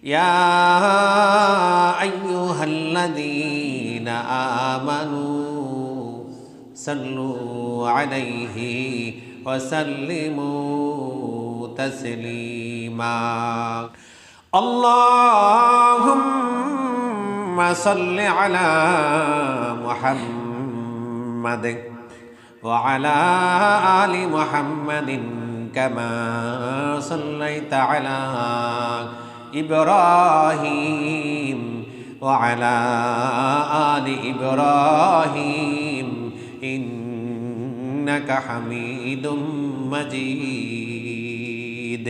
ইয়া আইয়ুহাল্লাযীনা আমানু সাল্লু আলাইহি ওয়া সাল্লিমু তাসলিমা। আল্লাহুম্মা সাল্লি আলা মুহাম্মাদ ওয়া আলা আলি মুহাম্মাদিন কামা সাল্লাইতা আলা ইব্রাহিম ওয়া আলা আলি ইব্রাহিম ইন্নাকা হামিদুম মাজিদ।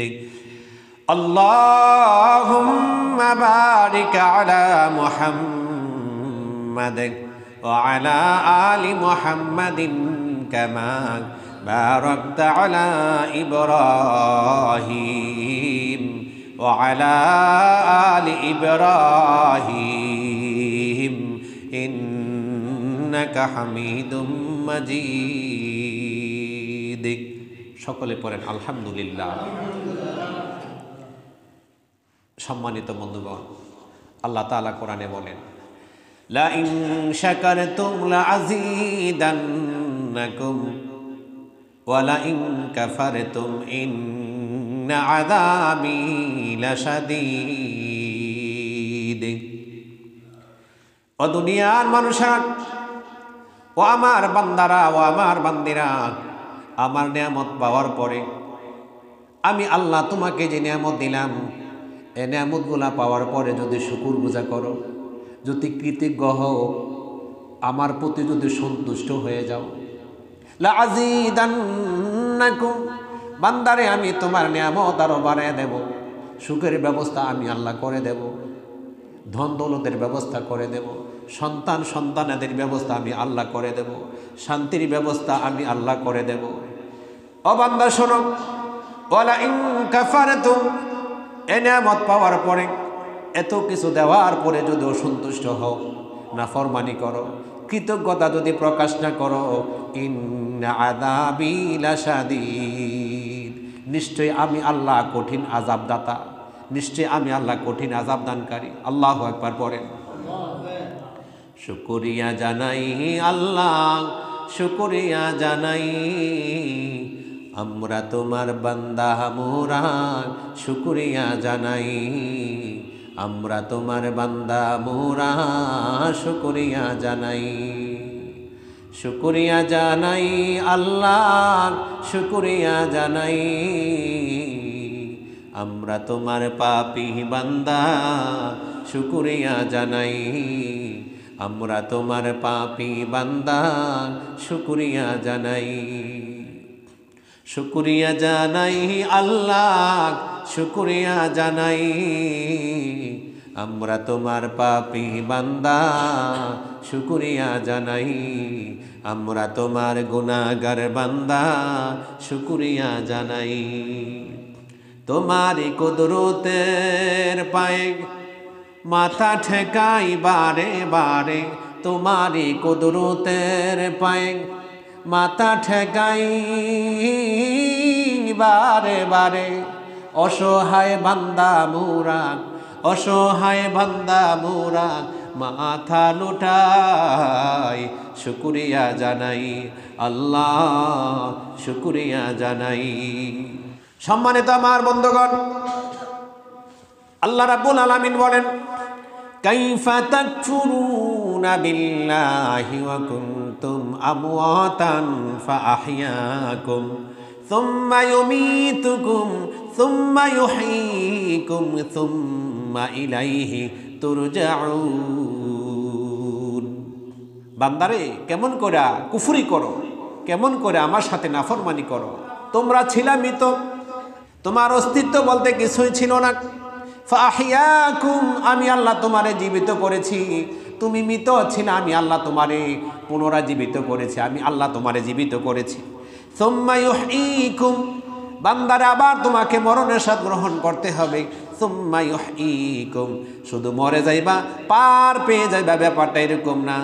আল্লাহুম্মা বারিক আলা মুহাম্মাদ ওয়া আলা আলি মুহাম্মাদিন কামা বারাকতা আলা ইব্রাহিম ওয়া আলা আলি ইব্রাহিম ইন্নাকা হামিদুম মাজিদ। সকলে পড়েন আলহামদুলিল্লাহ। সম্মানিত বন্ধুগণ, আল্লাহ তাআলা কোরআনে বলেন, লা ইন শাকারতুম লা আযীদান্নাকুম ওয়া লা ইন কাফারতুম ইন্না আযাবি লাশাদীদ। ও দুনিয়ার মানুষেরা, ও আমার বান্দারা, ও আমার বান্দিরা, আমার নিয়ামত পাওয়ার পরে আমি আল্লাহ তোমাকে যে নিয়ামত দিলাম, এই নিয়ামতগুলা পাওয়ার পরে যদি শুকরগুজার করো, যদি কৃতজ্ঞ হও, আমার প্রতি যদি সন্তুষ্ট হয়ে যাও, লা আযীদান্নাকুম, বান্দারে আমি তোমার নিয়ামত আরো বাড়িয়ে দেব। সুখের ব্যবস্থা আমি আল্লাহ করে দেব, ধন দৌলতের ব্যবস্থা করে দেব, সন্তানাদের ব্যবস্থা আমি আল্লাহ করে দেব, শান্তির ব্যবস্থা আমি আল্লাহ করে দেব। ও বান্দা শোনো, ওয়ালা ইন কাফারতুম, এই নিয়ামত পাওয়ার পরে, এত কিছু দেওয়ার পরে যদি অসন্তুষ্ট হও, নাফরমানি করো, কৃতজ্ঞতা যদি প্রকাশ না করো, ইন্না আযাবি লাশাদীদ, নিশ্চয়ই আমি আল্লাহ কঠিন আযাব দাতা, নিশ্চয়ই আমি আল্লাহ কঠিন আযাব দানকারী। আল্লাহু আকবার পড়েন। শুকরিয়া জানাই আল্লাহ, শুকরিয়া জানাই, আমরা তোমার বান্দা মোরা, শুকরিয়া জানাই, আমরা তোমার বান্দা মোরা, শুকরিয়া জানাই। শুকরিয়া জানাই আল্লাহ, শুকরিয়া জানাই, আমরা তোমার পাপী বান্দা, শুকরিয়া জানাই, আমরা তোমার পাপী বান্দা, শুকরিয়া জানাই। শুকরিয়া জানাই আল্লাহ, শুকরিয়া জানাই, আমরা তোমার পাপী বান্দা, শুকরিয়া জানাই, আমরা তোমার গুনাহগার বান্দা, শুকরিয়া জানাই। তোমারি কুদরতের পায়ে মাথা ঠেকাই বারে বারে, তোমারি কুদরতের পায়ে মাথা ঠেকাই বারে বারে, অসহায় বান্দা মোরা, অসহায় বান্দা মোরা, মাথা লুটাই, শুকরিয়া জানাই আল্লাহ, শুকরিয়া জানাই। সম্মানিত আমার বন্ধুগণ, আল্লাহ রাব্বুল আলামিন বলেন, কাইফা তাকফুরুনা বিল্লাহি ওয়া কুনতুম আমওয়াতান ফাআহইয়াকুম সুম্মা ইউমীতুকুম সুম্মা ইউহয়ীকুম সুম্মা ইলাইহি তুরজাউন। বান্দারে, কেমন করে কুফরি করো, কেমন করে আমার সাথে নাফরমানি করো। তোমরা ছিলা মৃত, তোমার অস্তিত্ব বলতে কিছুই ছিল না। ফাহিয়াকুম, আমি আল্লাহ তোমারে জীবিত করেছি। তুমি মৃত ছিলে, আমি আল্লাহ তোমারে পুনরাজীবিত করেছি, আমি আল্লাহ তোমারে জীবিত করেছি। সুম্মা ইউহয়ীকুম, বান্দারে আবার তোমাকে মরণের স্বাদ গ্রহণ করতে হবে। সুম্মা ইউহয়ীকুম, শুধু মরে যাইবা, পার পেয়ে যাইবা, ব্যাপারটা এরকম না।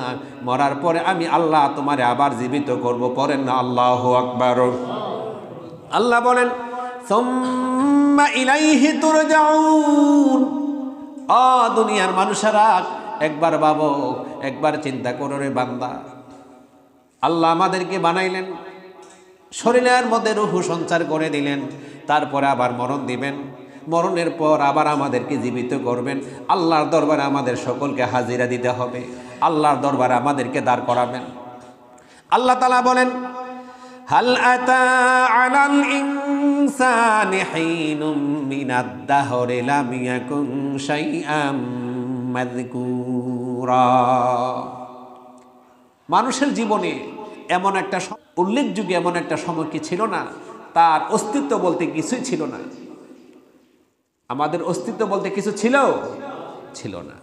মরার পরে আমি আল্লাহ তোমারে আবার জীবিত করব। পড়েন না আল্লাহু আকবার। আল্লাহ বলেন, সুম্মা ইলাইহি তুরজাউন, দুনিয়ার মানুষেরা একবার ভাবো, একবার চিন্তা করো রে বান্দা, আল্লাহ আমাদেরকে বানাইলেন, শরীরের মধ্যে রূহ সঞ্চার করে দিলেন, তারপরে আবার মরণ দিবেন, মরণের পর আবার আমাদেরকে জীবিত করবেন। আল্লাহর দরবারে আমাদের সকলকে হাজিরা দিতে হবে, আল্লাহর দরবারে আমাদেরকে দাঁড় করাবেন। আল্লাহ তাআলা বলেন, হাল আতা আলাল ইনসানি হিনুম মিনাদ দাহরি লাম ইয়াকুন শাইআম মাযকুরা। মানুষের জীবনে এমন একটা উল্লেখযোগ্য এমন একটা সময় কি ছিল না, তার অস্তিত্ব বলতে কিছুই ছিল না। আমাদের অস্তিত্ব বলতে কিছু ছিল না।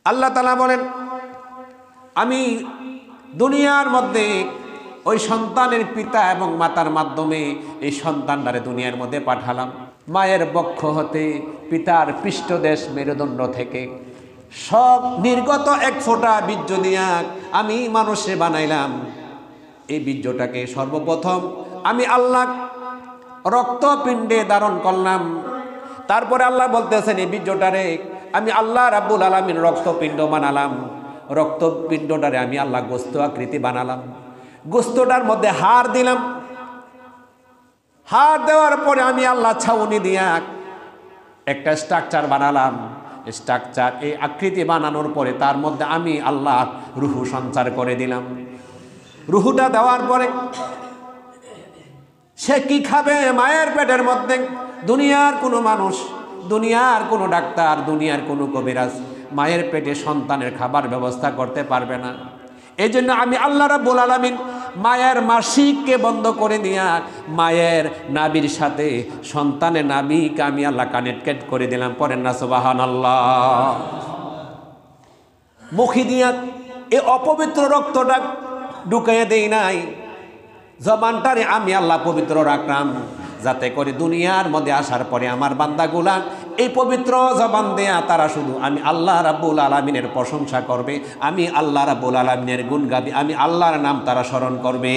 আল্লাহ তাআলা বলেন, আমি দুনিয়ার মধ্যে ওই সন্তানের পিতা এবং মাতার মাধ্যমে এই সন্তানটারে দুনিয়ার মধ্যে পাঠালাম। মায়ের বক্ষ হতে, পিতার পৃষ্ঠদেশ মেরুদণ্ড থেকে সব নির্গত এক ফোঁটা বীর্য দিয়া আমি মানুষে বানাইলাম। এই বীর্যটাকে সর্বপ্রথম আমি আল্লাহ রক্তপিণ্ডে ধারণ করলাম। তারপরে আল্লাহ বলতেছেন, এই বীর্যটারে আমি আল্লাহ রাব্বুল আলামিন রক্তপিণ্ড বানালাম। রক্তপিণ্ডটারে আমি আল্লাহ গোস্ত আকৃতি বানালাম। গোস্তটার মধ্যে হাড় দিলাম। হাড় দেওয়ার পরে আমি আল্লাহ ছাউনি দিয়া একটা স্ট্রাকচার বানালাম। স্ট্রাকচার, এই আকৃতি বানানোর পরে তার মধ্যে আমি আল্লাহ রূহ সঞ্চার করে দিলাম। রূহটা দেওয়ার পরে সে কি খাবে? মায়ের পেটের মধ্যে দুনিয়ার কোনো মানুষ, দুনিয়ার কোনো ডাক্তার, দুনিয়ার কোনো কবিরাজ মায়ের পেটে সন্তানের খাবার ব্যবস্থা করতে পারবে না। এই জন্য আমি আল্লাহ রাব্বুল আলামিন মায়ের মাসিককে বন্ধ করে দিয়া মায়ের নাভির সাথে সন্তানের নাভিকে আমি আল্লাহ কানেক্টেড করে দিলাম। পড়েন না সুবহানাল্লাহ। মুখি দিয়া এই অপবিত্র রক্তটা ঢুকাইয়া দেই নাই, জবানটারে আমি আল্লাহ পবিত্র রাখলাম, যাতে করে দুনিয়ার মধ্যে আসার পরে আমার বান্দাগুলা এই পবিত্র জবান দেয়া তারা শুধু আমি আল্লাহ রাব্বুল আলামিনের প্রশংসা করবে, আমি আল্লাহ রাব্বুল আলামিনের গুণ গাবি, আমি আল্লাহর নাম তারা স্মরণ করবে।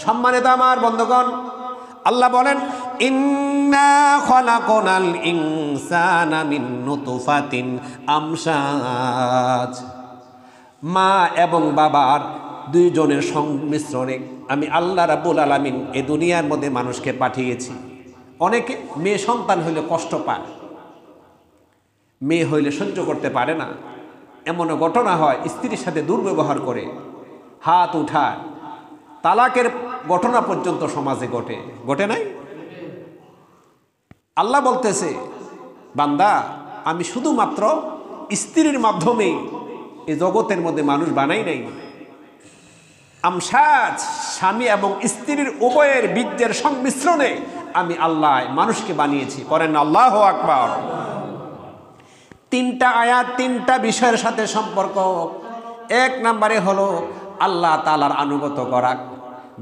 সম্মানিত আমার বন্ধুগণ, আল্লাহ বলেন, ইন্না খলাকনাল ইনসানা মিন নুতফাতিন আমশাজ। মা এবং বাবার দুইজনের সংমিশ্রণে আমি আল্লাহ রাব্বুল আলামিন এই দুনিয়ার মধ্যে মানুষকে পাঠিয়েছি। অনেকে মেয়ে সন্তান হইলে কষ্ট পায়, মেয়ে হইলে সহ্য করতে পারে না। এমনও ঘটনা হয়, স্ত্রীর সাথে দুর্ব্যবহার করে, হাত উঠায়, তালাকের ঘটনা পর্যন্ত সমাজে ঘটে নাই? আল্লাহ বলতেছে, বান্দা আমি শুধুমাত্র স্ত্রীর মাধ্যমেই এই জগতের মধ্যে মানুষ বানাই নাই। আমসাজ, স্বামী এবং স্ত্রীর উভয়ের বীর্যের সংমিশ্রণে আমি আল্লাহ মানুষকে বানিয়েছি। করেন আল্লাহু আকবার। তিনটা আয়াত তিনটা বিষয়ের সাথে সম্পর্ক। এক নম্বরে হলো আল্লাহ তাআলার আনুগত্য করা,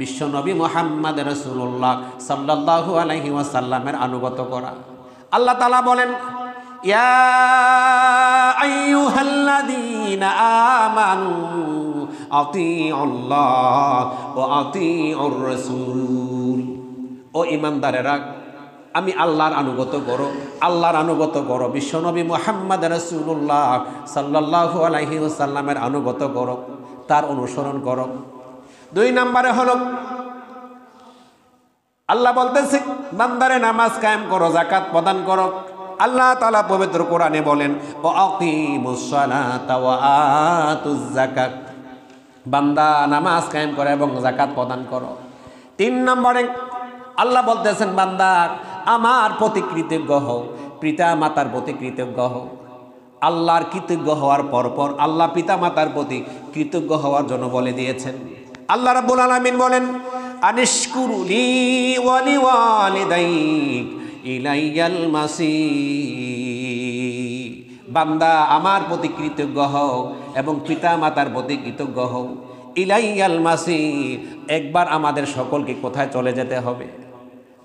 বিশ্বনবী মুহাম্মদ রাসূলুল্লাহ সাল্লাল্লাহু আলাইহি ওয়াসাল্লামের আনুগত্য করা। আল্লাহ তাআলা বলেন, ইয়া আইয়ুহাল্লাযীনা আমানু আতিউল্লাহ ওয়া আতিউর রাসূল। ও ঈমানদারেরা, আমি আল্লাহর আনুগত্য করো, আল্লাহর আনুগত্য করো, বিশ্বনবী মুহাম্মদ রাসূলুল্লাহ সাল্লাল্লাহু আলাইহি ওয়াসাল্লামের আনুগত্য করো, তার অনুসরণ করো। দুই নম্বরে হলো আল্লাহ বলতেছে, বান্দারে নামাজ কায়েম করো, যাকাত প্রদান করো। আল্লাহ তাআলা পবিত্র কোরআনে বলেন, ওয়া আকিমুস সালাতা ওয়া আতুজ যাকাত। বান্দা নামাজ কায়েম করো এবং যাকাত প্রদান করো। তিন নম্বরে আল্লাহ বলতেছেন, বান্দা আমার প্রতি কৃতজ্ঞ হও, পিতা মাতার প্রতি কৃতজ্ঞ হও। আল্লাহর কৃতজ্ঞ হওয়ার পরপর আল্লাহ পিতা মাতার প্রতি কৃতজ্ঞ হওয়ার জন্য বলে দিয়েছেন। আল্লাহ রাব্বুল আলামিন বলেন, আনিশকুরুলি ওয়া লিওয়ালিদাইক ইলাইয়াল মাসির। বান্দা আমার প্রতি কৃতজ্ঞ হও এবং পিতা মাতার প্রতি কৃতজ্ঞ হও। ইলাইয়াল মাসির, একবার আমাদের সকলকে কোথায় চলে যেতে হবে?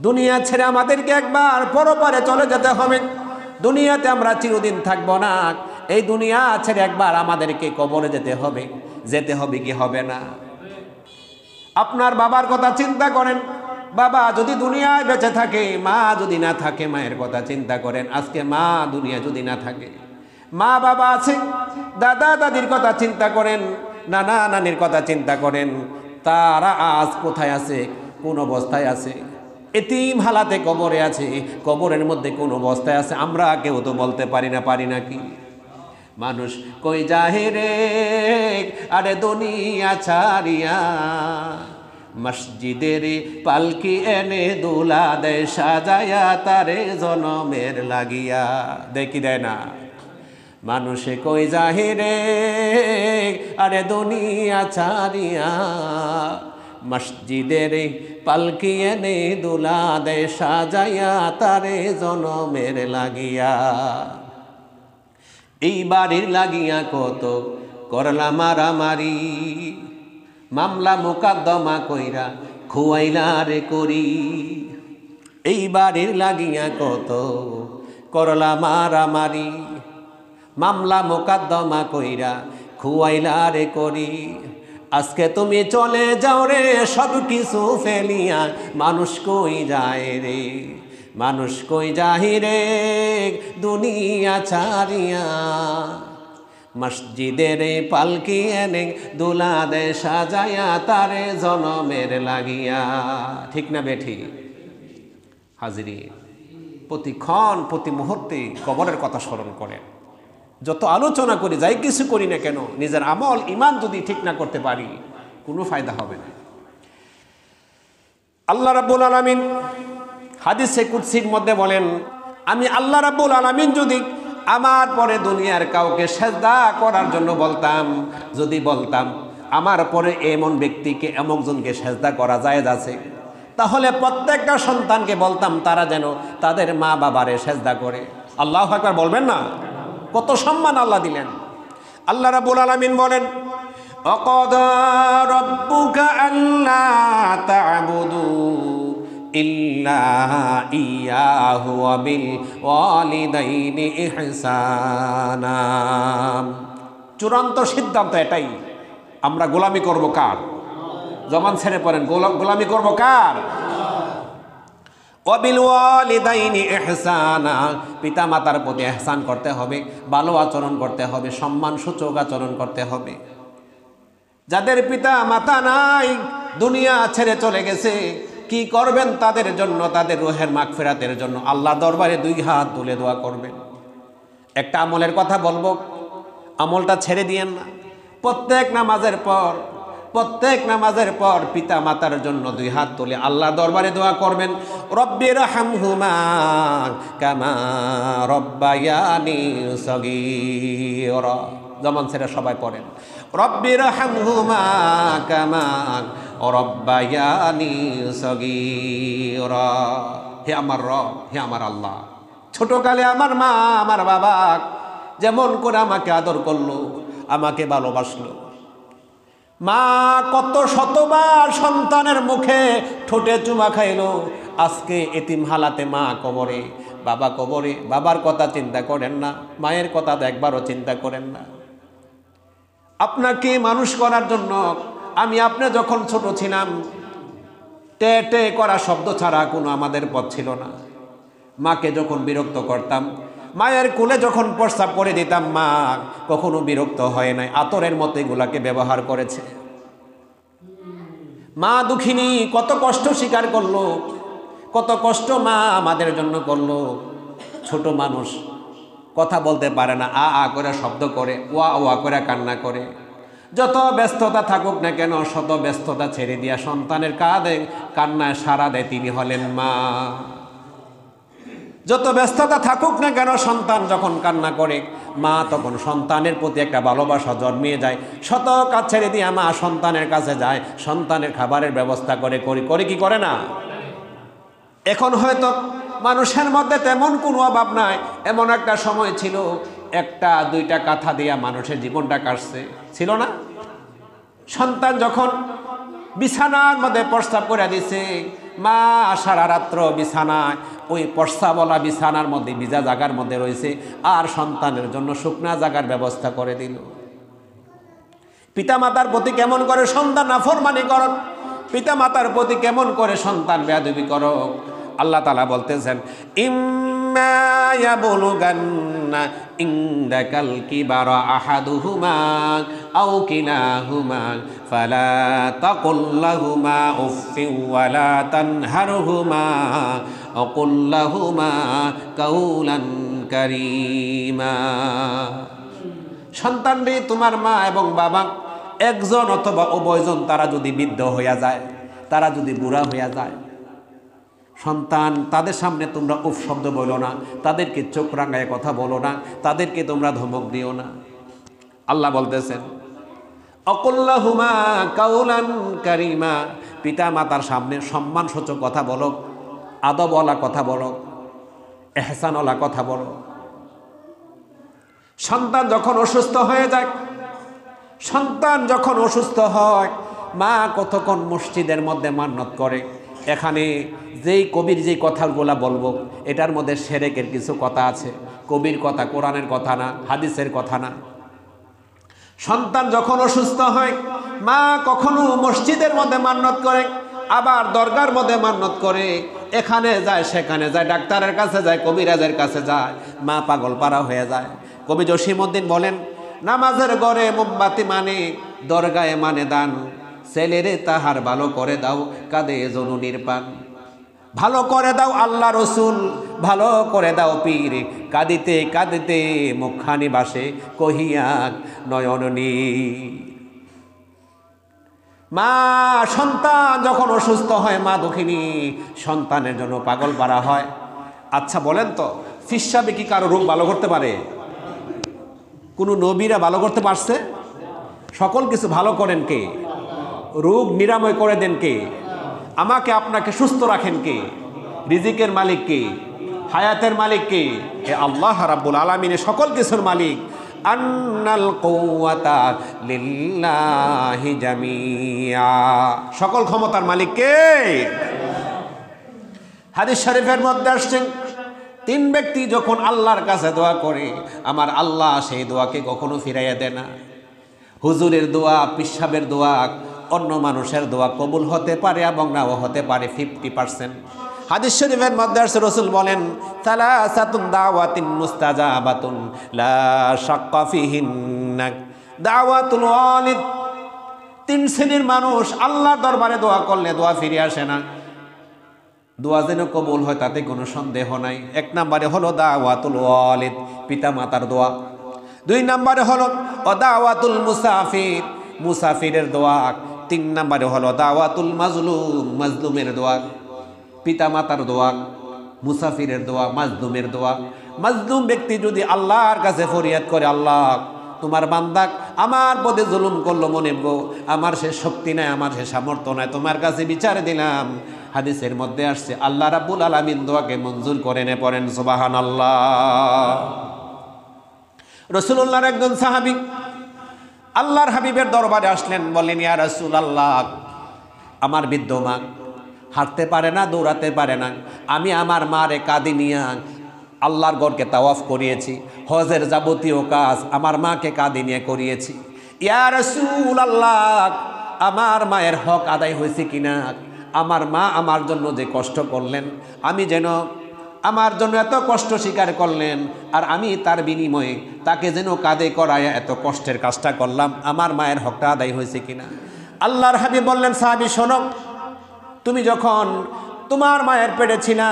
দুনিয়া ছেড়ে আমাদেরকে একবার পরপারে চলে যেতে হবে। দুনিয়াতে আমরা চিরদিন থাকব না। এই দুনিয়া ছেড়ে একবার আমাদেরকে কবরে যেতে হবে। যেতে হবে কি হবে না? আপনার বাবার কথা চিন্তা করেন। বাবা যদি দুনিয়ায় বেঁচে থাকে, মা যদি না থাকে, মায়ের কথা চিন্তা করেন। আজকে মা দুনিয়া যদি না থাকে, মা বাবা আছে, দাদা দাদির কথা চিন্তা করেন, নানা নানির কথা চিন্তা করেন, তারা আজ কোথায় আছে, কোন অবস্থায় আছে? এতিম হালাতে কবরে আছে, কবরের মধ্যে কোন অবস্থায় আছে আমরা কেউ তো বলতে পারি না। পারি নাকি? মানুষ কই যাহে রে আরে দুনিয়া ছাড়িয়া, মসজিদের পালকি এনে দুলা দে সাজায়া তারে জনমের লাগিয়া। দেখি দেয় না? মানুষে কই যাহে রে আরে দুনিয়া ছাড়িয়া, মসজিদের পালকি এনে দুলা দে সাজায়া তারে জনমের লাগিয়া। এই বাড়ির লাগিয়া কত করলা মারামারি, মামলা মোকদ্দমা কইরা খুয়াইলা রে করি। এই বাড়ির লাগিয়া কত করলা মারামারি, মামলা মোকদ্দমা কইরা খুয়াইলা রে করি। আজকে তুমি চলে যাও রে সব কিছু ফেলিয়া, মানুষ কই যায় রে, মানুষ কই যাহি রে দুনিয়া ছাড়িয়া, মসজিদের পালকি এনে দুলা দে সাজায়া তারে জনমের লাগিয়া। ঠিক না বেঠি? হাজিরিন, প্রতিক্ষণ প্রতি মুহূর্তে কবরের কথা স্মরণ করেন। যত আলোচনা করি, যাই কিছু করি না কেন, নিজের আমল ইমান যদি ঠিক না করতে পারি, কোনো ফায়দা হবে না। আল্লাহ রাব্বুল আলামিন হাদিসে কুদসির মধ্যে বলেন, আমি আল্লাহ রাব্বুল আলামিন যদি আমার পরে দুনিয়ার কাউকে সেজদা করার জন্য বলতাম, যদি বলতাম আমার পরে এমন ব্যক্তিকে এমনজনকে সেজদা করা জায়েজ আছে, তাহলে প্রত্যেকটা সন্তানকে বলতাম তারা যেন তাদের মা বাবারে সেজদা করে। আল্লাহু আকবার বলবেন না? কত সম্মান আল্লাহ দিলেন। আল্লাহ রাব্বুল আলামিন বলেন, অকদা রাব্বুকা আল্লা তা'বুদু ইল্লা ইয়াহু ওয়া বিল ওয়ালিদাইনি ইহসানা। চূড়ান্ত সিদ্ধান্ত এটাই, আমরা গোলামি করব কার? জবান ছেড়ে পড়েন, গোলামি করব কার? ওয়া বিল ওয়ালিদাইনি ইহসানা, পিতা মাতার প্রতি ইহসান করতে হবে, ভালো আচরণ করতে হবে, সম্মানসূচক আচরণ করতে হবে। যাদের পিতা মাতা নাই, দুনিয়া ছেড়ে চলে গেছে, কি করবেন তাদের জন্য? তাদের রুহের মাগফিরাতের জন্য আল্লাহ দরবারে দুই হাত তুলে দোয়া করবেন। একটা আমলের কথা বলবো, আমলটা ছেড়ে দিয়েন না। প্রত্যেক নামাজের পর পিতা মাতার জন্য দুই হাত তুলে আল্লাহ দরবারে দোয়া করবেন, রব্বির হামহুমা কামা রব্বায়ানি সগীরা। যেমন সেটা সবাই পড়েন, রব্বির হামহুমা কামা রব্বায়ানি সগীরা। হে আমার রব, হে আমার আল্লাহ, ছোটকালে আমার মা আমার বাবা যেমন করে আমাকে আদর করলো, আমাকে ভালোবাসলো। মা কত শতবার সন্তানের মুখে ঠোঁটে চুমা খাইলো, আজকে এতিম হালাতে মা কবরে, বাবা কবরে। বাবার কথা চিন্তা করেন না, মায়ের কথা তো একবারও চিন্তা করেন না। আপনাকে মানুষ করার জন্য আমি আপনি যখন ছোট ছিলাম, টে টে করা শব্দ ছাড়া কোনো আমাদের পথ ছিল না। মাকে যখন বিরক্ত করতাম, মায়ের কোলে যখন প্রস্রাব করে দিতাম, মা কখনো বিরক্ত হয় নাই, আতরের মতো এগুলাকে ব্যবহার করেছে। মা দুঃখিনী, কত কষ্ট স্বীকার করলো, কত কষ্ট মা আমাদের জন্য করলো। ছোট মানুষ কথা বলতে পারে না, আ আ করে শব্দ করে, ওয়া ওয়া করে কান্না করে। যত ব্যস্ততা থাকুক না কেন, শত ব্যস্ততা ছেড়ে দিয়া সন্তানের কান্নায় সাড়া দেয় তিনি হলেন মা। যত ব্যস্ততা থাকুক না কেন, সন্তান যখন কান্না করে, মা তখন সন্তানের প্রতি একটা ভালোবাসা জন্মিয়ে যায়। শত কাজ ছেড়ে দিয়ে মা সন্তানের কাছে যায়, সন্তানের খাবারের ব্যবস্থা করে কি করে না? এখন হয়তো মানুষের মধ্যে তেমন কোনো অভাব নাই। এমন একটা সময় ছিল, একটা দুইটা কাঁথা দিয়া মানুষের জীবনটা কাটছে, ছিল না? সন্তান যখন বিছানার মধ্যে প্রস্রাব করে দিছে, মা সারা রাত্র বিছানায় ওই প্রস্রাবলা বিছানার মধ্যে ভিজা জায়গার মধ্যে রয়েছে, আর সন্তানের জন্য শুকনা জায়গার ব্যবস্থা করে দিল। পিতামাতার প্রতি কেমন করে সন্তান নাফরমানি করে, পিতা মাতার প্রতি কেমন করে সন্তান বেয়াদবি করো। আল্লাহ তাআলা বলতেছেন, ইম্মা ইয়াবলুগান্না ইনদাকাল কিবারা আহাদুহুমা আও কিলাহুমা ফালা তাকুল লাহুমা উফফিন ওয়ালা তানহারহুমা ওয়া কুল লাহুমা কাওলান কারীমা। সন্তানরে তোমার মা এবং বাবা একজন অথবা উভয়জন তারা যদি বৃদ্ধ হইয়া যায়, তারা যদি বুড়া হইয়া যায়, সন্তান তাদের সামনে তোমরা উফ শব্দ বলো না, তাদেরকে চোখ রাঙায় কথা বলো না, তাদেরকে তোমরা ধমক দিও না। আল্লাহ বলতেছেন, অকুল্লাহুমা কাউলান কারিমা, পিতা মাতার সামনে সম্মানসূচক কথা বলো, আদবওয়ালা কথা বলো, এহসানওয়ালা কথা বলো। সন্তান যখন অসুস্থ হয়ে যায়, সন্তান যখন অসুস্থ হয়, মা কতক্ষণ মসজিদের মধ্যে মান্নত করে, এখানে যেই কবির যেই কথাগুলা বলবো এটার মধ্যে শিরকের কিছু কথা আছে, কবির কথা, কোরআনের কথা না, হাদিসের কথা না। সন্তান যখন অসুস্থ হয়, মা কখনো মসজিদের মধ্যে মান্নত করে, আবার দরগার মধ্যে মান্নত করে, এখানে যায় সেখানে যায়, ডাক্তারের কাছে যায়, কবিরাজের কাছে যায়, মা পাগল পারা হয়ে যায়। কবি জসিমউদ্দিন বলেন, নামাজের ঘরে মোমবাতি মানে, দরগায় মানে দান, ছেলেরে তাহার ভালো করে দাও, কাঁদে জননীর পান। ভালো করে দাও আল্লাহ রসুল, ভালো করে দাও পীর, কাঁদিতে কাঁদিতে মুখখানি বাসে, কহিয়াক নয়ননী। মা সন্তান যখন অসুস্থ হয়, মা দুঃখিনী, সন্তানের জন্য পাগল পারা হয়। আচ্ছা বলেন তো, ফিসাবে কি কারো রোগ ভালো করতে পারে? কোনো নবীরা ভালো করতে পারছে? সকল কিছু ভালো করেন কে? রোগ নিরাময় করে দেন কে? আমাকে আপনাকে সুস্থ রাখেন কে? রিজিকের মালিক কে? হায়াতের মালিক কে? এ আল্লাহ রাব্বুল আলামিনের সকল কিছুর মালিক। আন্নাল কুওয়াতা লিল্লাহি জামিআ, সকল ক্ষমতার মালিক কে? হাদিস শরীফের মধ্যে আসছে, তিন ব্যক্তি যখন আল্লাহর কাছে দোয়া করে, আমার আল্লাহ সেই দোয়াকে কখনো ফিরাইয়া দেয় না। হুজুরের দোয়া, পিসাবের দোয়া, অন্য মানুষের দোয়া কবুল হতে পারে এবং নাও হতে পারে 50%। হাদিস শরীফের মধ্যে আসছে, রাসূল বলেন, সালাসাতুন দাওয়াতিন মুস্তাজাবাতুন লা শাক্কা ফিহিন্না, দাওয়াতুল ওয়ালিদ, তিন শ্রেণীর মানুষ আল্লাহর দরবারে দোয়া করলে দোয়া ফিরে আসে না, দোয়া যেন কবুল হয় তাতে কোনো সন্দেহ নাই। এক নম্বরে হলো দাওয়াতুল ওয়ালিদ, পিতা মাতার দোয়া। দুই নম্বরে হলো দাওয়াতুল মুসাফির, মুসাফিরের দোয়া। তিন নম্বরে হলো দাওয়াতুল মাজলুম, মাজলুমের দোয়া। পিতা মাতার দোয়া, মুসাফিরের দোয়া, মাজলুমের দোয়া। মাজলুম ব্যক্তি যদি আল্লাহর কাছে ফরিয়াদ করে, আল্লাহ তোমার বান্দা আমার পদে জুলুম করলো, মনে গো আমার সে শক্তি নাই, আমার সে সামর্থ্য নাই, তোমার কাছে বিচার দিলাম। হাদিসের মধ্যে আসছে, আল্লাহ রাব্বুল আলামিন দোয়াকে মঞ্জুর করে নে, পড়েন সুবহানাল্লাহ। রাসূলুল্লাহর একজন সাহাবী আল্লাহর হাবিবের দরবারে আসলেন, বললেন, ইয়া রাসূলুল্লাহ, আমার বৃদ্ধ মা হাঁটতে পারে না, দৌড়াতে পারে না, আমি আমার মারে কাঁধে নিয়ে আল্লাহর ঘরকে তাওয়াফ করিয়েছি, হজের যাবতীয় কাজ আমার মাকে কাঁধে নিয়ে করিয়েছি। ইয়া রাসূলুল্লাহ, আমার মায়ের হক আদায় হয়েছে কিনা? আমার মা আমার জন্য যে কষ্ট করলেন, আমি যেন আমার জন্য এত কষ্ট স্বীকার করলেন, আর আমি তার বিনিময়ে তাকে যেন কাঁধে করায় এত কষ্টের কাজটা করলাম, আমার মায়ের হকটা আদায় হয়েছে কিনা? আল্লাহর হাবিব বললেন, সাহাবী শোনো, তুমি যখন তোমার মায়ের পেটে ছিলা,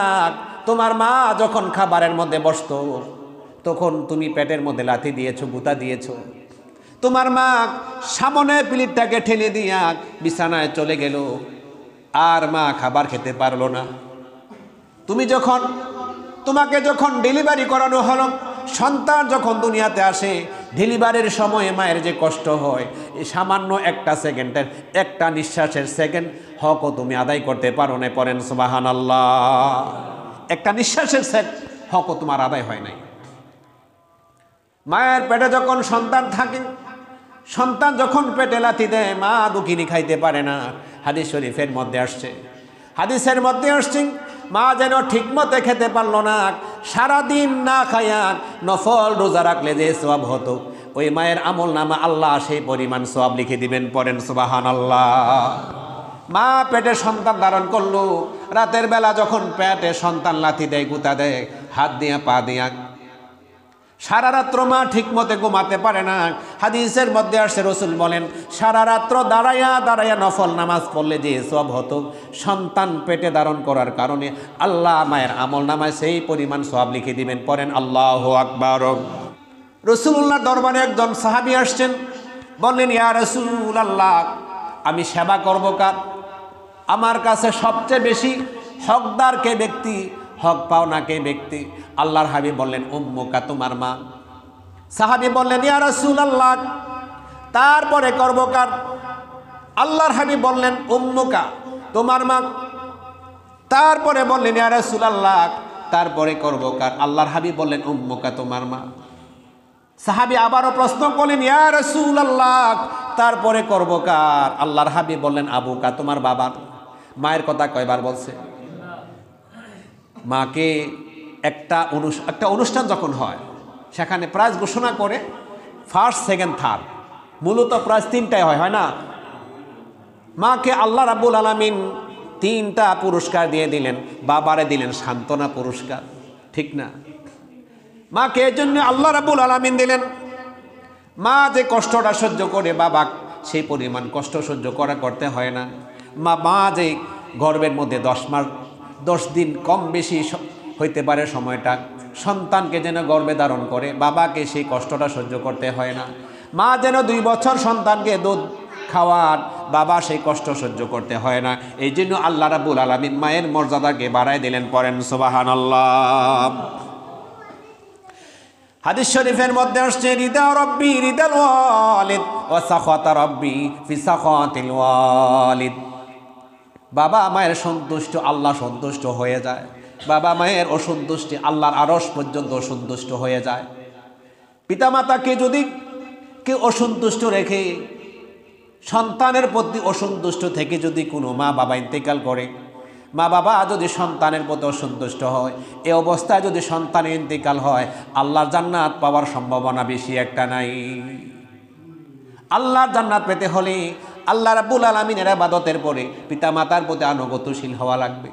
তোমার মা যখন খাবারের মধ্যে বসতো, তখন তুমি পেটের মধ্যে লাথি দিয়েছো, গুতা দিয়েছো। তোমার মা সামনে প্লেটটাকে ঠেলে দিয়া বিছানায় চলে গেল, আর মা খাবার খেতে পারলো না। তোমাকে যখন ডেলিভারি করানো হলো, সন্তান যখন দুনিয়াতে আসে, ডেলিভারির সময়ে মায়ের যে কষ্ট হয়, এই সামান্য একটা সেকেন্ডের, একটা নিঃশ্বাসের সেকেন্ড হকও তুমি আদায় করতে পারো না, পড়েন সুবহানাল্লাহ। একটা নিঃশ্বাসের হকও তোমার আদায় হয় নাই। মায়ের পেটে যখন সন্তান থাকে, সন্তান যখন পেটে লাথি দেয়, মা দুঃখিনী খাইতে পারে না। হাদিস শরীফের মধ্যে আসছে, হাদিসের মধ্যে আসছে, মা যেন ঠিকমতো খেতে পারলো না, সারাদিন না খায়া নফল রোজা রাখলে যে সওয়াব হতো, ওই মায়ের আমল নামা আল্লাহ সেই পরিমাণ সওয়াব লিখে দিবেন, পড়েন সুবহানাল্লাহ। মা পেটে সন্তান ধারণ করলো, রাতের বেলা যখন পেটে সন্তান লাথি দেয়, গুতা দেয়, হাত দিয়া পা দিয়া, সারা রাত্র মা ঠিক মতে ঘুমাতে পারে না। হাদিসের মধ্যে আসছে, রসুল বলেন সারা রাত্র দাঁড়াইয়া দাঁড়াইয়া নফল নামাজ পড়লে যে সব হতো, সন্তান পেটে ধারণ করার কারণে আল্লাহ মায়ের আমল নামায় সেই পরিমাণ সব লিখে দিবেন। পড়েন আল্লাহু আকবার। রসুলুল্লাহ দরবারে একজন সাহাবী আসছেন, বললেন ইয়া রাসূলুল্লাহ, আমি সেবা করব কার? আমার কাছে সবচেয়ে বেশি হকদার কে ব্যক্তি, হক পাওনা কে ব্যক্তি? আল্লাহর হাবিব বললেন উম্মুকা, তোমার মা। সাহাবী বললেন ইয়া রাসূলুল্লাহ, তারপরে করব কার? আল্লাহর হাবিব বললেন উম্মুকা, তোমার মা। তারপরে বললেন ইয়া রাসূলুল্লাহ, তারপরে করব কার? আল্লাহর হাবিব বললেন উম্মুকা, তোমার মা। সাহাবী আবারও প্রশ্ন করলেন ইয়া রাসূলুল্লাহ, তারপরে করব কার? আল্লাহর হাবিব বললেন আবুকা, তোমার বাবা। মায়ের কথা কয়বার বলছে? মাকে একটা অনুষ্ঠান যখন হয়, সেখানে প্রাইজ ঘোষণা করে ফার্স্ট, সেকেন্ড, থার্ড, মূলত প্রাইজ তিনটাই হয় না? মাকে আল্লাহ রাব্বুল আলামিন তিনটা পুরস্কার দিয়ে দিলেন। বাবারে দিলেন সান্ত্বনা পুরস্কার, ঠিক না? মাকে এই জন্য আল্লাহ রাব্বুল আলামিন দিলেন। মা যে কষ্টটা সহ্য করে, বাবা সেই পরিমাণ কষ্ট সহ্য করতে হয় না। মা যে গর্ভের মধ্যে 10 মাস 10 দিন কম বেশি হইতে পারে সময়টা, সন্তানকে যেন গর্ভে ধারণ করে, বাবাকে সেই কষ্টটা সহ্য করতে হয় না। মা যেন 2 বছর সন্তানকে দুধ খাওয়ান, বাবা সেই কষ্ট সহ্য করতে হয় না। এই জন্য আল্লাহ রাব্বুল আলামিন মায়ের মর্যাদাকে বাড়ায় দিলেন। পড়েন সুবহানাল্লাহ। হাদিস শরীফের মধ্যে আসছে রিদা রব্বি রিদাল ওয়ালিদ ওয়া সাখাতা রব্বি ফি সাখাতিল ওয়ালিদ। বাবা মায়ের সন্তুষ্ট, আল্লাহ সন্তুষ্ট হয়ে যায়। বাবা মায়ের অসন্তুষ্টি আল্লাহর আরশ পর্যন্ত অসন্তুষ্ট হয়ে যায়। পিতামাতাকে যদি কেউ অসন্তুষ্ট রেখে, সন্তানের প্রতি অসন্তুষ্ট থেকে যদি কোনো মা বাবা ইন্তেকাল করে, মা বাবা যদি সন্তানের প্রতি অসন্তুষ্ট হয়, এই অবস্থায় যদি সন্তানের ইন্তেকাল হয়, আল্লাহর জান্নাত পাওয়ার সম্ভাবনা বেশি একটা নাই। আল্লাহর জান্নাত পেতে হলে আল্লাহ রাব্বুল আলামিনের ইবাদতের পরে পিতামাতার প্রতি আনুগত্যশীল হওয়া লাগবে।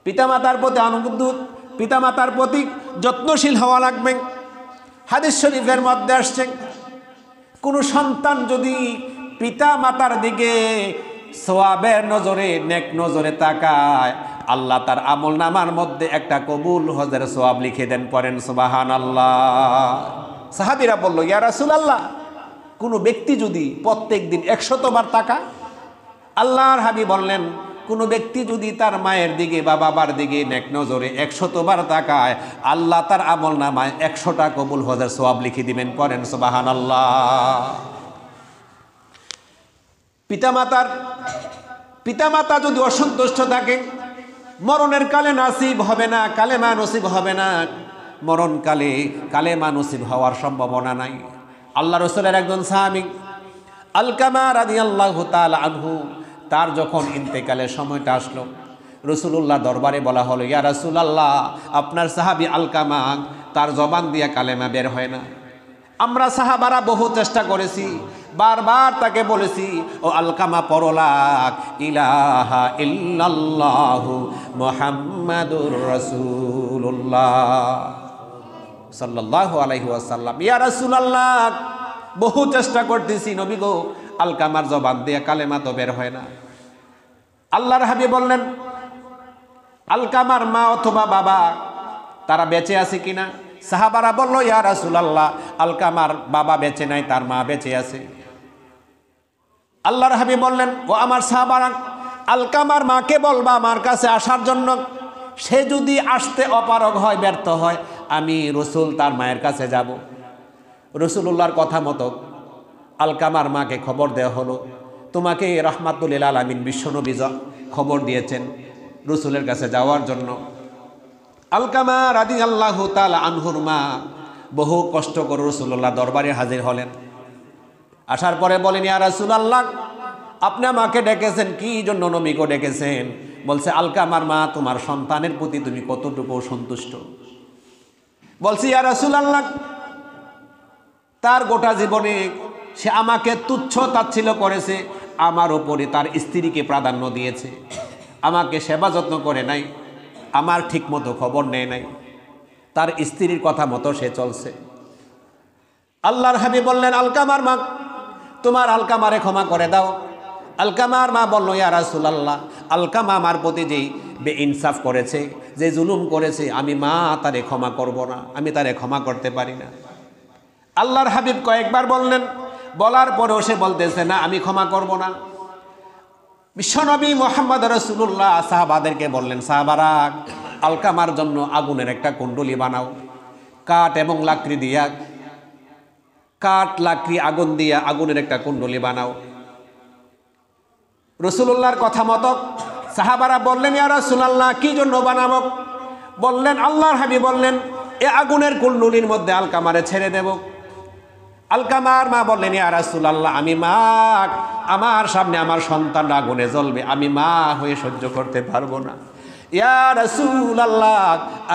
পিতামাতার প্রতি যত্নশীল হওয়া লাগবে। হাদিস শরীফের মধ্যে আসছে, কোনো সন্তান যদি পিতামাতার দিকে সওয়াবের নজরে, নেক নজরে তাকায়, আল্লাহ তার আমল নামার মধ্যে একটা কবুল হজের সওয়াব লিখে দেন। পড়েন সুবহানাল্লাহ। সাহাবীরা বলল ইয়া রাসূলুল্লাহ, কোনো ব্যক্তি যদি প্রত্যেক দিন 100 বার তাকায়? আল্লাহর হাবিব বললেন কোনো ব্যক্তি যদি তার মায়ের দিকে বা বাবার দিকে নেক নজরে 100 বার তাকায়, আল্লাহ তার আমল নামায় 100টা কবুল হজের সওয়াব লিখে দিবেন। পড়েন সুবহানাল্লাহ। পিতামাতা যদি অসন্তুষ্ট থাকে, মরণের কালে নসিব হবে না, কালেমা নসিব হবে না। মরণকালে কালেমা নসিব হওয়ার সম্ভাবনা নাই। আল্লাহ রাসূলের একজন সাহাবী আলকামা রাদিয়াল্লাহু তাআলা আনহু, তার যখন ইন্তেকালের সময়টা আসলো, রাসূলুল্লাহ দরবারে বলা হলো ইয়া রাসূলুল্লাহ, আপনার সাহাবী আলকামা, তার জবান দিয়া কালেমা বের হয় না। আমরা সাহাবারা বহু চেষ্টা করেছি, বারবার তাকে বলেছি ও আলকামা পরলাক ইলাহা ইল্লাল্লাহু মুহাম্মাদুর রাসূলুল্লাহ সাল্লাল্লাহু আলাইহি ওয়াসাল্লাম। ইয়া রাসূলুল্লাহ, বহু চেষ্টা করতেছি নবী গো, আলকামার জবান দিয়ে কালেমা তো বের হয় না। আল্লাহর হাবিব বললেন আলকামার মা অথবা বাবা তারা বেঁচে আছে কিনা? সাহাবারা বলল ইয়া রাসূলুল্লাহ, আলকামার বাবা বেঁচে নাই, তার মা বেঁচে আছে। আল্লাহর হাবিব বললেন ও আমার সাহাবারা, আলকামার মাকে বলবা আমার কাছে আসার জন্য। সে যদি আসতে অপারগ হয়, ব্যর্থ হয়, আমি রসুল তার মায়ের কাছে যাব। রসুলুল্লাহর কথা মতো আলকামার মাকে খবর দেওয়া হলো, তোমাকে রাহমাতুল লিল আলামিন বিশ্বনবী খবর দিয়েছেন রসুলের কাছে যাওয়ার জন্য। আলকামা রাদিয়াল্লাহু তাআলা আনহুর মা বহু কষ্ট করে রসুলুল্লাহ দরবারে হাজির হলেন। আসার পরে বলেন ইয়া রাসূলুল্লাহ, আপনি আমাকে ডেকেছেন, কি জন্য নবীকে ডেকেছেন? বলছে আলকামার মা, তোমার সন্তানের প্রতি তুমি কতটুকু সন্তুষ্ট? বলছি ইয়া রাসূলুল্লাহ, তার গোটা জীবনে সে আমাকে তুচ্ছ তাচ্ছিল্য করেছে, আমার ওপরে তার স্ত্রীকে প্রাধান্য দিয়েছে, আমাকে সেবা যত্ন করে নাই, আমার ঠিক মতো খবর নেয় নাই, তার স্ত্রীর কথা মতো সে চলছে। আল্লাহর হাবিব বললেন, আলকামার মা, তোমার আলকামারে ক্ষমা করে দাও। আলকামার মা বলল, ইয়া রাসূলুল্লাহ, আলকামা আমার প্রতি যেই বেইনসাফ করেছে, যে জুলুম করেছে, আমি মা তারে ক্ষমা করব না, আমি তারে ক্ষমা করতে পারি না। আল্লাহর হাবিব কয়েকবার বললেন, বলার পরেও সে বলতেছে না, আমি ক্ষমা করব না। বিশ্বনবী মুহাম্মদ রাসূলুল্লাহ সাহাবাদেরকে বললেন, সাহাবারা, আলকামার জন্য আগুনের একটা কুণ্ডলী বানাও, কাঠ এবং লাকড়ি দিয়া, কাঠ লাকড়ি আগুন দিয়া আগুনের একটা কুণ্ডলী বানাও। রাসূলুল্লাহর কথা মতো সাহাবারা বললেন, ইয়া রাসূলুল্লাহ, কি জন্য বানাবো? বললেন, আল্লাহর হাবিব বললেন, এ আগুনের কুণ্ডলীর মধ্যে আলকামারে ছেড়ে দেব। আলকামার মা বললেন, ইয়া রাসূলুল্লাহ, আমি মা, আমার সামনে আমার সন্তানরা আগুনে জ্বলবে, আমি মা হয়ে সহ্য করতে পারবো না। ইয়া রাসূলুল্লাহ,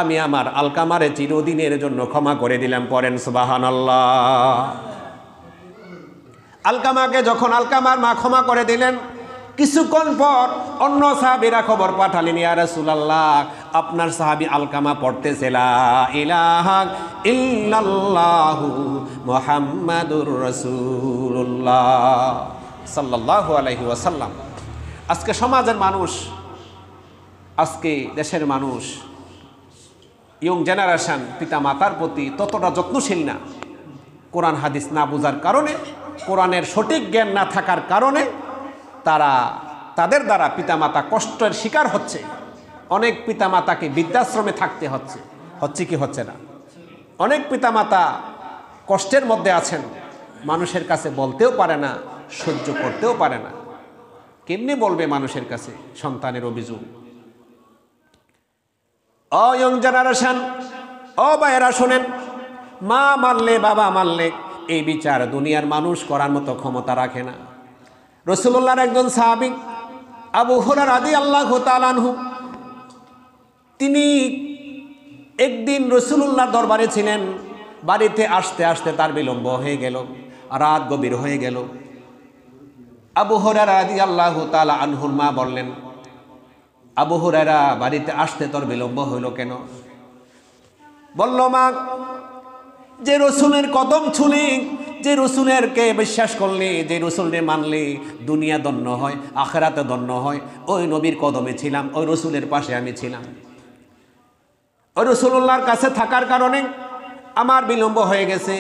আমি আমার আলকামারে চিরদিনের জন্য ক্ষমা করে দিলাম। পড়েন সুবহানাল্লাহ। আলকামাকে যখন আলকামার মা ক্ষমা করে দিলেন, কিছুক্ষণ পর অন্য সাহাবীরা খবর পাঠালেন, ইয়া রাসূলুল্লাহ, আপনার সাহাবী আলকামা পড়তেছে, লা ইলাহা ইল্লাল্লাহু মুহাম্মাদুর রাসূলুল্লাহ সাল্লাল্লাহু আলাইহি ওয়াসাল্লাম। আজকে সমাজের মানুষ, আজকে দেশের মানুষ, ইয়ং জেনারেশন পিতা মাতার প্রতি ততটা যত্নশীল না। কোরআন হাদিস না বোঝার কারণে, কোরআনের সঠিক জ্ঞান না থাকার কারণে তাদের দ্বারা পিতামাতা কষ্টের শিকার হচ্ছে। অনেক পিতামাতাকে বৃদ্ধাশ্রমে থাকতে হচ্ছে কি হচ্ছে না? অনেক পিতামাতা কষ্টের মধ্যে আছেন, মানুষের কাছে বলতেও পারে না, সহ্য করতেও পারে না। কেমনি বলবে মানুষের কাছে সন্তানের অভিযোগ? ও ইয়ং জেনারেশন, ও ভাইয়েরা শোনেন, মা মারলে, বাবা মারলে এই বিচার দুনিয়ার মানুষ করার মতো ক্ষমতা রাখে না। রাসূলুল্লাহর একজন সাহাবী আবু হুরায়রা রাদিয়াল্লাহু তাআলা আনহু, তিনি একদিন রাসূলুল্লাহর দরবারে ছিলেন। বাড়িতে আসতে আসতে তার বিলম্ব হয়ে গেল, রাত গভীর হয়ে গেল। আবু হুরায়রা রাদিয়াল্লাহু তাআলা আনহুর মা বললেন, আবু হুরায়রা, বাড়িতে আসতে তোর বিলম্ব হইল কেন? বলল, মা, যে রসুলের কদম ছুলি, যে রসুলেরকে বিশ্বাস করলে, যে রসুলকে মানলে দুনিয়া ধন্য হয়, আখিরাতে ধন্য হয়, ওই নবীর কদমে ছিলাম, ওই রসুলের পাশে আমি ছিলাম। ওই রসুলুল্লাহর কাছে থাকার কারণে আমার বিলম্ব হয়ে গেছে।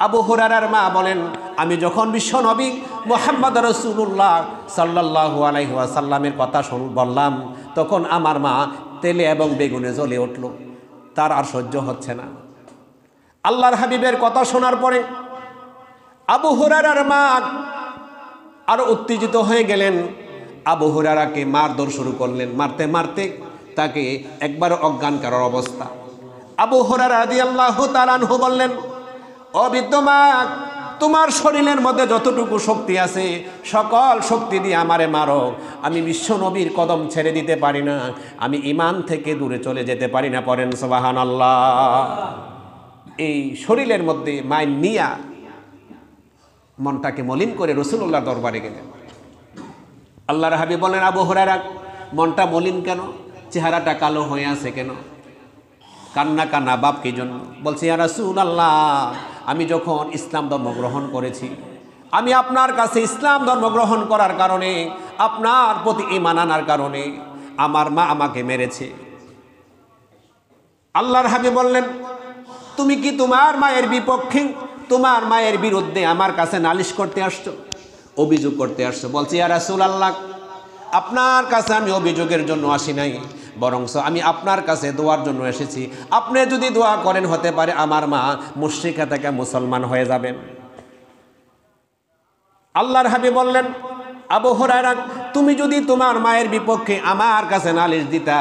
আবু হুরায়রার মা বলেন, আমি যখন বিশ্ব নবী মুহাম্মদ রাসূলুল্লাহ সাল্লাল্লাহু আলাইহি ওয়াসাল্লামের কথা বললাম, তখন আমার মা তেলে এবং বেগুনে জ্বলে উঠল, তার আর সহ্য হচ্ছে না। আল্লাহর হাবিবের কথা শোনার পরে আবু হুরায়রার মা আরো উত্তেজিত হয়ে গেলেন। আবু হুরায়রাকে মারধর শুরু করলেন, মারতে মারতে তাকে একবার অজ্ঞান করার অবস্থা। আবু হুরায়রা রাদিয়াল্লাহু তাআলা আনহু বললেন, ও বৃদ্ধ মা, তোমার শরীরের মধ্যে যতটুকু শক্তি আছে সকল শক্তি দিয়ে আমারে মারো, আমি বিশ্ব নবীর কদম ছেড়ে দিতে পারি না, আমি ঈমান থেকে দূরে চলে যেতে পারি না। পড়েন সুবহানাল্লাহ। এই শরীরের মধ্যে মাইন নিয়া মনটাকে মলিন করে রাসূলুল্লাহর দরবারে গেলেন। আল্লাহর হাবিব বলেন, আবু হুরায়রা, মনটা মলিন কেন? চেহারাটা কালো হয়ে আছে কেন? কান্না কান্না বাপ কি জন্য? বলছে, ইয়া রাসূলুল্লাহ, আমি যখন ইসলাম ধর্ম গ্রহণ করেছি, আমি আপনার কাছে ইসলাম ধর্ম গ্রহণ করার কারণে, আপনার প্রতি ঈমান আনার কারণে আমার মা আমাকে মেরেছে। আল্লাহর হাবিব বললেন, তুমি কি তোমার মায়ের বিপক্ষে, তোমার মায়ের বিরুদ্ধে আমার কাছে নালিশ করতে আসছো, অভিযোগ করতে আসছো? বলছি, ইয়া রাসূলুল্লাহ, আপনার কাছে আমি অভিযোগের জন্য আসি নাই, বরংস আমি আপনার কাছে দোয়ার জন্য এসেছি। আপনি যদি দোয়া করেন, হতে পারে আমার মা মুশরিকা থেকে মুসলমান হয়ে যাবেন। আল্লাহর হাবিব বললেন, আবু হুরায়রা, তুমি যদি তোমার মায়ের বিপক্ষে আমার কাছে নালিশ দিতা,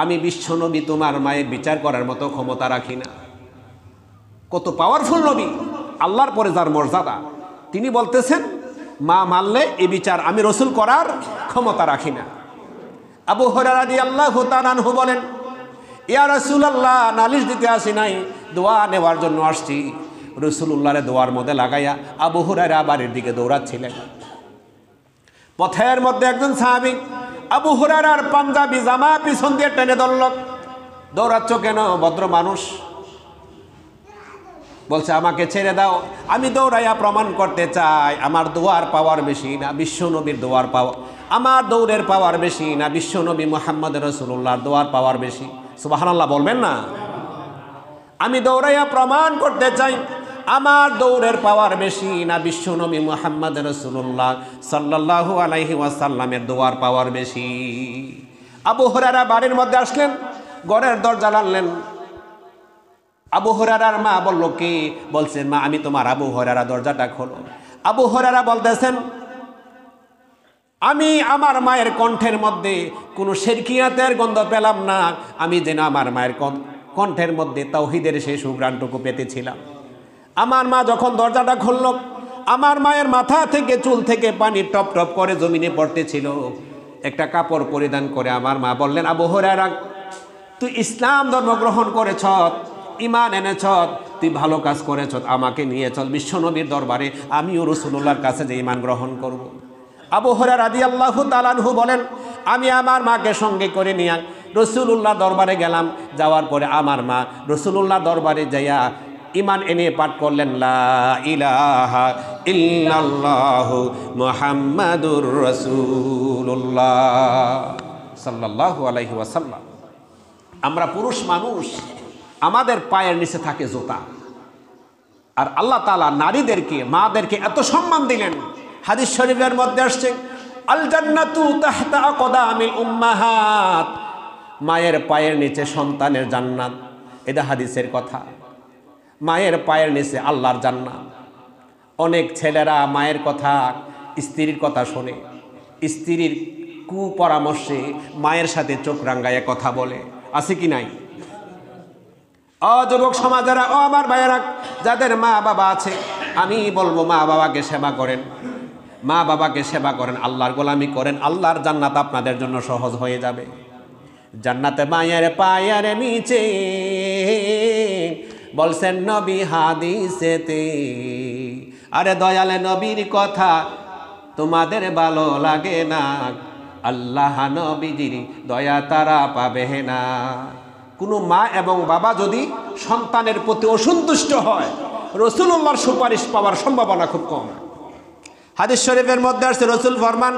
আমি বিশ্বনবী তোমার মায়ের বিচার করার মতো ক্ষমতা রাখি না। কত পাওয়ারফুল নবী, আল্লাহর পরে যার মর্যাদা, তিনি বলতেছেন, মা মানলে এই বিচার আমি রসুল করার ক্ষমতা রাখি না। আবু হুরায়রা রাদিয়াল্লাহু তাআলা আনহু বলেন, ইয়া রাসূলুল্লাহ, নালিশ দিতে আসি নাই, দোয়া নেওয়ার জন্য আসছি। রাসূলুল্লাহর দোয়ার মধ্যে লাগাইয়া আবু হুরায়রা বাড়ির দিকে দৌড়াচ্ছিলেন। পথের মধ্যে একজন সাহাবী আবু হুরায়রার পাঞ্জাবি জামা পিছন দিয়ে টেনে ধরল। দৌড়াচ্ছ কেন ভদ্র মানুষ? বলছে আমাকে ছেড়ে দাও, আমি দৌড়াইয়া প্রমাণ করতে চাই আমার দোয়ার পাওয়ার বেশি না বিশ্ব নবীর দোয়ার পাওয়ার, আমার দৌড়ের পাওয়ার বেশি না বিশ্ব নবী মুহাম্মদ রাসূলুল্লাহর দোয়ার পাওয়ার বেশি। সুবহানাল্লাহ বলবেন না? আমি দৌড়াইয়া প্রমাণ করতে চাই আমার দৌড়ের পাওয়ার বেশি না বিশ্ব নবী মুহাম্মদ রাসূলুল্লাহ সাল্লাল্লাহু আলাইহি ওয়াসাল্লামের দোয়ার পাওয়ার বেশি। আবু হুরায়রা বাড়ির মধ্যে আসলেন, ঘরের দরজা টানলেন। আবু হুরায়রার মা বলল কি? বলছেন মা আমি তোমার। আবু হুরায়রা দরজাটা খোলো। আবু হুরায়রা বলতেছেন আমি আমার মায়ের কণ্ঠের মধ্যে কোনো শিরকিয়াতের গন্ধ পেলাম না, আমি যেন আমার মায়ের কণ্ঠের মধ্যে তাওহীদের সেই সুঘ্রাণটুকু পেতেছিলাম। আমার মা যখন দরজাটা খুলল, আমার মায়ের মাথা থেকে চুল থেকে পানি টপ টপ করে জমিনে পড়তেছিল। একটা কাপড় পরিধান করে আমার মা বললেন আবু হুরায়রা তুই ইসলাম ধর্ম গ্রহণ করেছ, ঈমান এনেছ, তুই ভালো কাজ করেছ, আমাকে নিয়ে চল বিশ্বনবীর দরবারে, আমিও রাসূলুল্লাহর কাছে যে ঈমান গ্রহণ করব। আবু হুরায়রা রাদিয়াল্লাহু তাআলা আনহু বলেন আমি আমার মাকে সঙ্গে করে নিয়ে রাসূলুল্লাহ দরবারে গেলাম। যাওয়ার পরে আমার মা রাসূলুল্লাহ দরবারে যাইয়া ঈমান এনে পাঠ করলেন লা ইলাহা ইল্লাল্লাহু মুহাম্মাদুর রাসূলুল্লাহ সাল্লাল্লাহু আলাইহি ওয়াসাল্লাম। আমরা পুরুষ মানুষ, আমাদের পায়ের নিচে থাকে জুতা, আর আল্লাহ তাআলা নারীদেরকে মাদেরকে এত সম্মান দিলেন। হাদিস শরীফের মধ্যে আসছে আল জান্নাতু তাহতা আকদামিল উম্মাহাত, মায়ের পায়ের নিচে সন্তানের জান্নাত। এটা হাদিসের কথা। মায়ের পায়ের নিচে আল্লাহর জান্নাত। অনেক ছেলেরা মায়ের কথা, স্ত্রীর কথা শোনে, স্ত্রীর কুপরামর্শে মায়ের সাথে চোখ রাঙ্গাইয়ে কথা বলে, আছে কি নাই? যুবক সমাজেরা, আমার ভাইয়েরা, যাদের মা বাবা আছে, আমি বলবো মা বাবাকে সেবা করেন, মা বাবাকে সেবা করেন, আল্লাহর গোলামি করেন, আল্লাহর জান্নাত আপনাদের জন্য সহজ হয়ে যাবে। জান্নাতে মায়ের পায়ের নিচে বলছেন নবী হাদিসেতে, আরে দয়ালে নবীর কথা তোমাদের ভালো লাগে না, আল্লাহ নবীজির দয়া তারা পাবে না। কোনো মা এবং বাবা যদি সন্তানের প্রতি অসন্তুষ্ট হয়, রাসূলুল্লাহর সুপারিশ পাওয়ার সম্ভাবনা খুব কম। হাদিস শরীফের মধ্যে আছে রাসূল ফরমান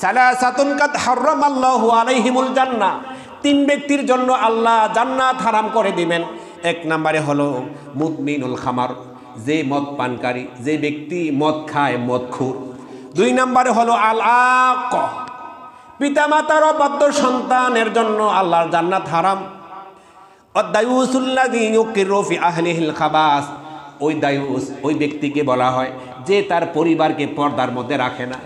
সালাসাতুন কাদ হারামাল্লাহু আলাইহিমুল জান্নাহ, তিন ব্যক্তির জন্য আল্লাহ জান্নাত হারাম করে দিবেন। এক নম্বরে হলো মুদমিনুল খামার, যে মদ পানকারী, যে ব্যক্তি মদ খায়, মদখোর। দুই নম্বরে হলো আল আক, পিতামাতার অবাধ্য সন্তানের জন্য আল্লাহর জান্নাত হারাম। অদায়ুসুল্লাযী ইউকিরু ফি আহলিহিল খাবাস, ওই দায়ুস ওই ব্যক্তিকে বলা হয় যে তার পরিবারকে পর্দার মধ্যে রাখে না।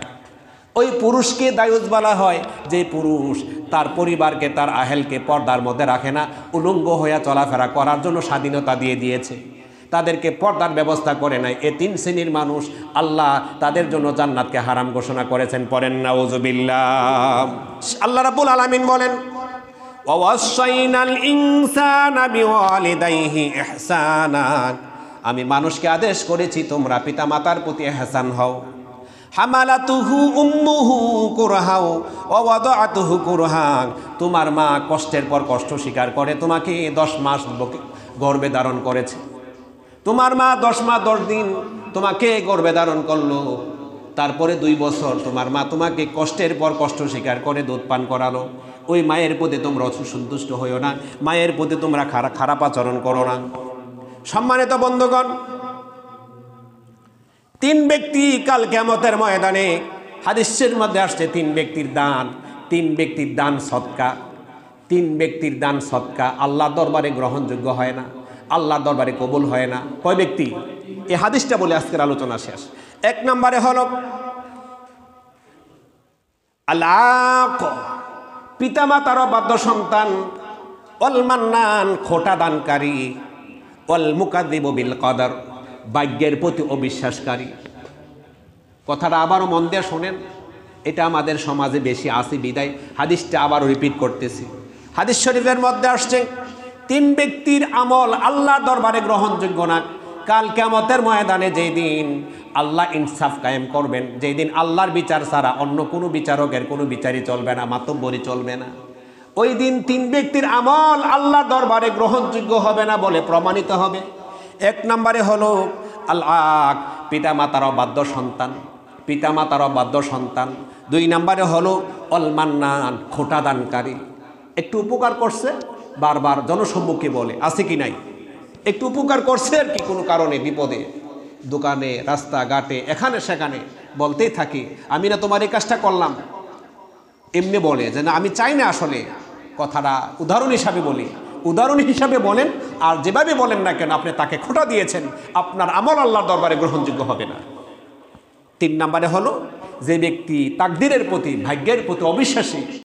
ওই পুরুষকে দায়ুস বলা হয় যে পুরুষ তার পরিবারকে, তার আহেলকে পর্দার মধ্যে রাখে না, উলঙ্গ হয়ে চলাফেরা করার জন্য স্বাধীনতা দিয়ে দিয়েছে, তাদেরকে পর্দার ব্যবস্থা করে নাই। এ তিন শ্রেণীর মানুষ আল্লাহ তাদের জন্য জান্নাতকে হারাম ঘোষণা করেছেন। পড়েন নাউযুবিল্লাহ। আল্লাহ রাব্বুল আলামিন বলেন ওয়াসাইনাল ইনসানা বিওয়ালিদাইহি ইহসানা, আমি মানুষকে আদেশ করেছি তোমরা পিতামাতার প্রতি ইহসান হও। হামালাতুহু উম্মুহু কুরহাও ওয়া ওয়াদাআতুহু কুরহান, তোমার মা কষ্টের পর কষ্ট স্বীকার করে তোমাকে 10 মাস গর্ভে ধারণ করেছে। তোমার মা 10 মাস 10 দিন তোমাকে গর্ভে ধারণ করলো, তারপরে 2 বছর তোমার মা তোমাকে কষ্টের পর কষ্ট স্বীকার করে দুধ পান করালো। ওই মায়ের প্রতি তোমরা অসন্তুষ্ট হইও না, মায়ের প্রতি তোমরা খারাপ আচরণ করো না। সম্মানিত বন্ধুগণ, 3 ব্যক্তি কাল কিয়ামতের ময়দানে, হাদিসের মধ্যে আসছে 3 ব্যক্তির দান, 3 ব্যক্তির দান সদকা, 3 ব্যক্তির দান সদকা আল্লাহর দরবারে গ্রহণযোগ্য হয় না, আল্লাহর দরবারে কবুল হয় না। কয় ব্যক্তি? এই হাদিসটা বলে আজকের আলোচনা শেষ। 1 নম্বরে হলো আল-আক, পিতামাতার অবাধ্য সন্তান, ওয়াল মান্নান, খোটা দানকারী, ওয়াল মুকাদ্দিবু বিল কদর, ভাগ্যের প্রতি অবিশ্বাসকারী। কথাটা আবারও মন দিয়ে শোনেন, এটা আমাদের সমাজে বেশি আছে বিদায় হাদিসটা আবারও রিপিট করতেছি। হাদিস শরীফের মধ্যে আসছে 3 ব্যক্তির আমল আল্লাহ দরবারে গ্রহণযোগ্য না। কাল কিয়ামতের ময়দানে যেই দিন আল্লাহ ইনসাফ কায়েম করবেন, যেই দিন আল্লাহর বিচার ছাড়া অন্য কোনো বিচারকের কোনো বিচারই চলবে না, মাতব্বরি চলবে না, ওই দিন তিন ব্যক্তির আমল আল্লাহর দরবারে গ্রহণযোগ্য হবে না বলে প্রমাণিত হবে। এক নম্বরে হলো আল-আক, পিতামাতার অবাধ্য সন্তান, পিতামাতার অবাধ্য সন্তান। দুই নম্বরে হলো অল-মান্নান, খোঁটা দানকারী, একটু উপকার করছে বারবার জনসম্মুখে বলে, আছে কি নাই, একটু উপকার করছে আর কি, কোনো কারণে বিপদে, দোকানে, রাস্তাঘাটে, এখানে সেখানে বলতেই থাকি, আমি না তোমার এই কাজটা করলাম, এমনি বলে যে না আমি চাই না, আসলে কথাটা উদাহরণ হিসাবে বলি, উদাহরণ হিসাবে বলেন, আর যেভাবে বলেন না কেন আপনি তাকে খোঁটা দিয়েছেন, আপনার আমল আল্লাহর দরবারে গ্রহণযোগ্য হবে না। তিন নম্বরে হলো যে ব্যক্তি তাকদীরের প্রতি, ভাগ্যের প্রতি অবিশ্বাসী,